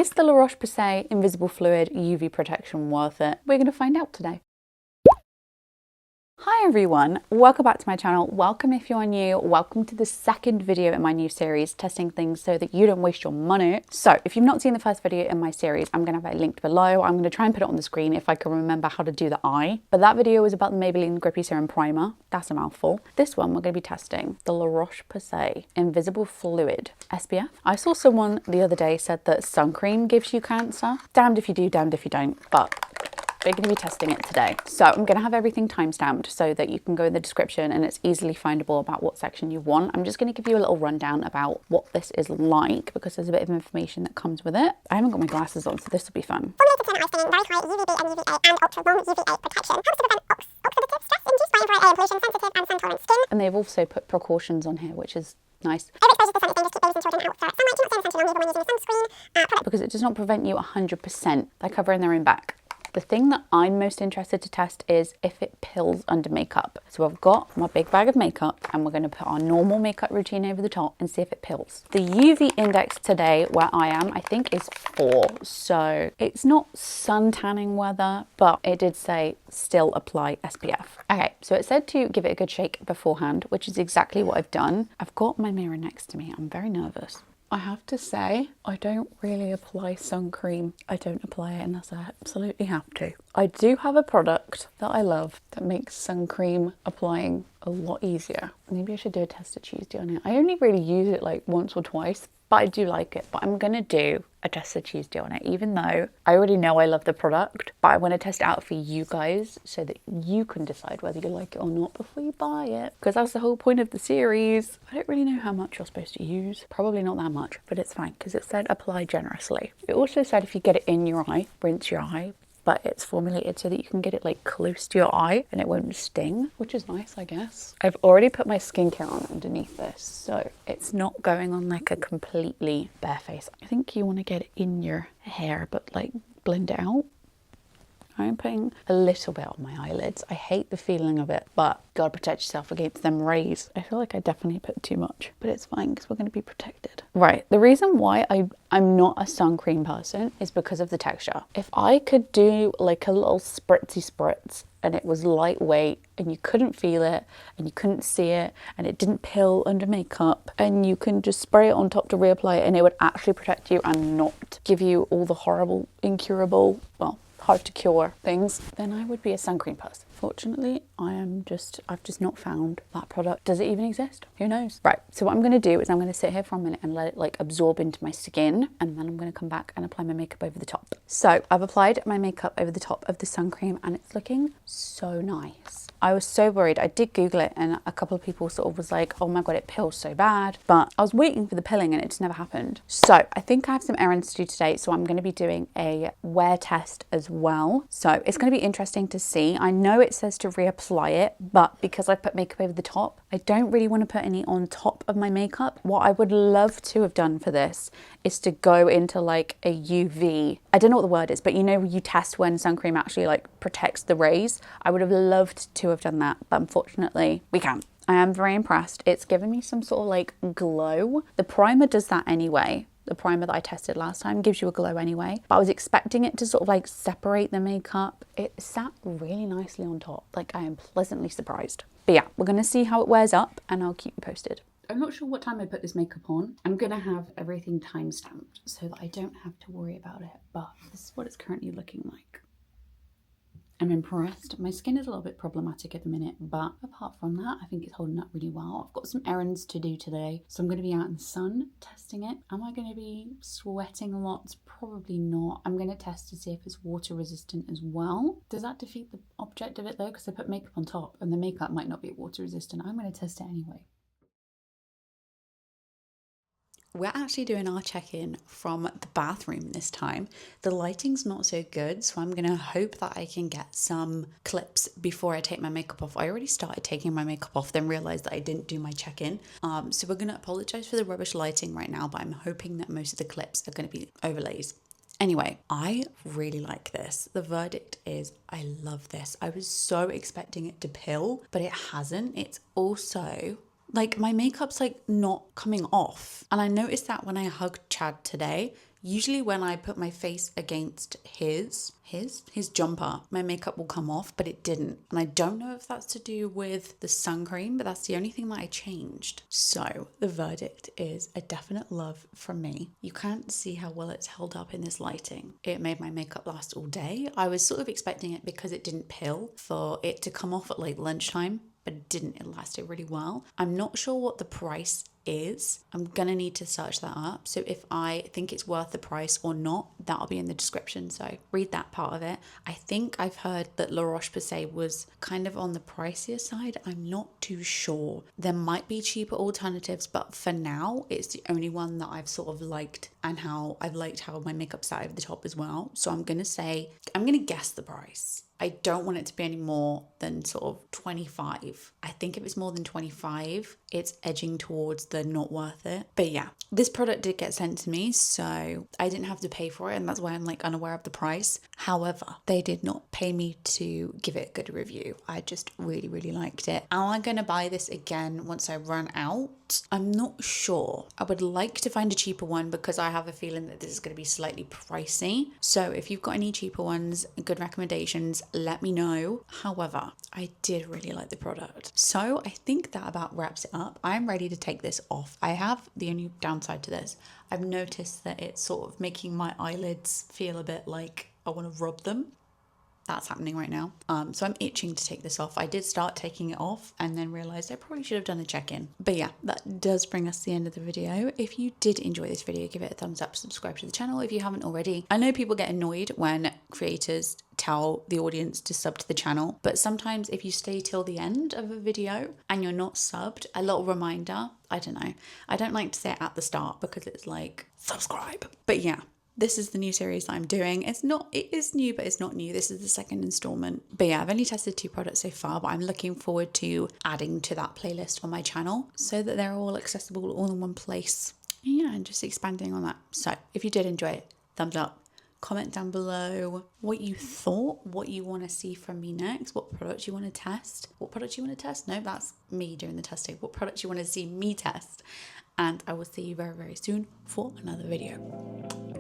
Is the Roche-Posay Invisible Fluid UV Protection worth it? We're going to find out today. Hi everyone, welcome back to my channel. Welcome if you're new. Welcome to the second video in my new series, testing things so that you don't waste your money. So if you've not seen the first video in my series, I'm going to have it linked below. I'm going to try and put it on the screen if I can remember how to do the eye. But that video was about the Maybelline Grippy Serum Primer. That's a mouthful. This one we're going to be testing the Roche-Posay Invisible Fluid SPF. I saw someone the other day said that Suncream gives you cancer. Damned if you do, damned if you don't. But we're going to be testing it today. So I'm going to have everything timestamped so that you can go in the description and it's easily findable about what section you want. I'm just going to give you a little rundown about what this is like because there's a bit of information that comes with it. I haven't got my glasses on, so this will be fun. Formulated to prevent eye stain, very high UVB and UVA and ultra-long UVA protection. Helps to prevent oxidative stress induced by infrared air pollution, sensitive and sun-tolerant skin. And they've also put precautions on here, which is nice. Overexposure to the sun is dangerous. Keep babies and children out of sunlight. Do not stay in the sun too long, even when using a sunscreen product. Because it does not prevent you 100%. They're covering their own back. The thing that I'm most interested to test is if it pills under makeup. So I've got my big bag of makeup and we're going to put our normal makeup routine over the top and see if it pills. The UV index today where I am, I think is 4. So it's not sun tanning weather, but it did say still apply SPF. Okay, so it said to give it a good shake beforehand, which is exactly what I've done. I've got my mirror next to me. I'm very nervous. I have to say, I don't really apply sun cream. I don't apply it unless I absolutely have to. I do have a product that I love that makes sun cream applying a lot easier. Maybe I should do a test of Tuesday on it. I only really use it like once or twice, but I do like it. But I'm gonna do a test of Tuesday on it, even though I already know I love the product, but I want to test it out for you guys so that you can decide whether you like it or not before you buy it. Because that's the whole point of the series. I don't really know how much you're supposed to use. Probably not that much, but it's fine because it said apply generously. It also said if you get it in your eye, rinse your eye. But it's formulated so that you can get it like close to your eye and it won't sting, which is nice, I guess. I've already put my skincare on underneath this, so it's not going on like a completely bare face. I think you want to get it in your hair, but like blend it out. I'm putting a little bit on my eyelids. I hate the feeling of it, but gotta protect yourself against them rays. I feel like I definitely put too much, but it's fine because we're going to be protected. Right, the reason why I'm not a sun cream person is because of the texture. If I could do like a little spritzy spritz and it was lightweight and you couldn't feel it and you couldn't see it and it didn't pill under makeup and you can just spray it on top to reapply it and it would actually protect you and not give you all the horrible, incurable, well, hard to cure things, then I would be a sun cream person. Fortunately, I've just not found that product. Does it even exist? Who knows? Right, so what I'm gonna do is I'm gonna sit here for a minute and let it like absorb into my skin, and then I'm gonna come back and apply my makeup over the top. So I've applied my makeup over the top of the sun cream and it's looking so nice. I was so worried. I did Google it and a couple of people sort of was like, oh my God, it pills so bad. But I was waiting for the pilling and it just never happened. So I think I have some errands to do today. So I'm gonna be doing a wear test as well. So it's gonna be interesting to see. I know it says to reapply it, but because I put makeup over the top, I don't really want to put any on top of my makeup. What I would love to have done for this is to go into like a UV, I don't know what the word is, but you know, you test when sun cream actually like protects the rays. I would have loved to have done that, but unfortunately we can't. I am very impressed. It's given me some sort of like glow. The primer does that anyway. The primer that I tested last time gives you a glow anyway, but I was expecting it to sort of like separate the makeup. It sat really nicely on top. Like I am pleasantly surprised. But yeah, we're gonna see how it wears up and I'll keep you posted. I'm not sure what time I put this makeup on. I'm gonna have everything time-stamped so that I don't have to worry about it, but this is what it's currently looking like. I'm impressed. My skin is a little bit problematic at the minute, but apart from that, I think it's holding up really well. I've got some errands to do today, so I'm going to be out in the sun testing it. Am I going to be sweating a lot? Probably not. I'm going to test to see if it's water resistant as well. Does that defeat the object of it though? Because I put makeup on top and the makeup might not be water resistant. I'm going to test it anyway. We're actually doing our check-in from the bathroom this time. The lighting's not so good, so I'm gonna hope that I can get some clips before I take my makeup off. I already started taking my makeup off, then realized that I didn't do my check-in. So we're gonna apologize for the rubbish lighting right now, but I'm hoping that most of the clips are gonna be overlays. Anyway, I really like this. The verdict is I love this. I was so expecting it to pill, but it hasn't. It's also like my makeup's like not coming off. And I noticed that when I hugged Chad today, Usually when I put my face against his jumper, my makeup will come off, but it didn't. And I don't know if that's to do with the sun cream, but that's the only thing that I changed. So the verdict is a definite love from me. You can't see how well it's held up in this lighting. It made my makeup last all day. I was sort of expecting it, because it didn't pill, for it to come off at like lunchtime, but it didn't. It lasted really well. I'm not sure what the price is. I'm gonna need to search that up. So if I think it's worth the price or not, that'll be in the description. So read that part of it. I think I've heard that La Roche-Posay was kind of on the pricier side. I'm not too sure. There might be cheaper alternatives, but for now, it's the only one that I've sort of liked, and how I've liked how my makeup sat over the top as well. So I'm gonna guess the price. I don't want it to be any more than sort of 25. I think if it's more than 25, it's edging towards the not worth it. But yeah, this product did get sent to me, so I didn't have to pay for it, and that's why I'm like unaware of the price. However, they did not pay me to give it a good review. I just really, really liked it. Am I gonna buy this again once I run out? I'm not sure. I would like to find a cheaper one, because I have a feeling that this is going to be slightly pricey. So if you've got any cheaper ones, good recommendations, let me know. However, I did really like the product. So I think that about wraps it up. I'm ready to take this off. I have the only downside to this. I've noticed that it's sort of making my eyelids feel a bit like I want to rub them. That's happening right now. So I'm itching to take this off. I did start taking it off and then realized I probably should have done a check-in. But yeah, that does bring us to the end of the video. If you did enjoy this video, give it a thumbs up, subscribe to the channel if you haven't already. I know people get annoyed when creators tell the audience to sub to the channel, but sometimes if you stay till the end of a video and you're not subbed, a little reminder, I don't know. I don't like to say it at the start, because it's like, subscribe. But yeah, this is the new series that I'm doing. It is new, but it's not new. This is the second installment. But yeah, I've only tested 2 products so far, but I'm looking forward to adding to that playlist on my channel so that they're all accessible all in one place. Yeah, and just expanding on that. So if you did enjoy it, thumbs up. Comment down below what you thought, what you want to see from me next, what products you want to test. What products you want to test? No, that's me doing the testing. What products you want to see me test. And I will see you very, very soon for another video.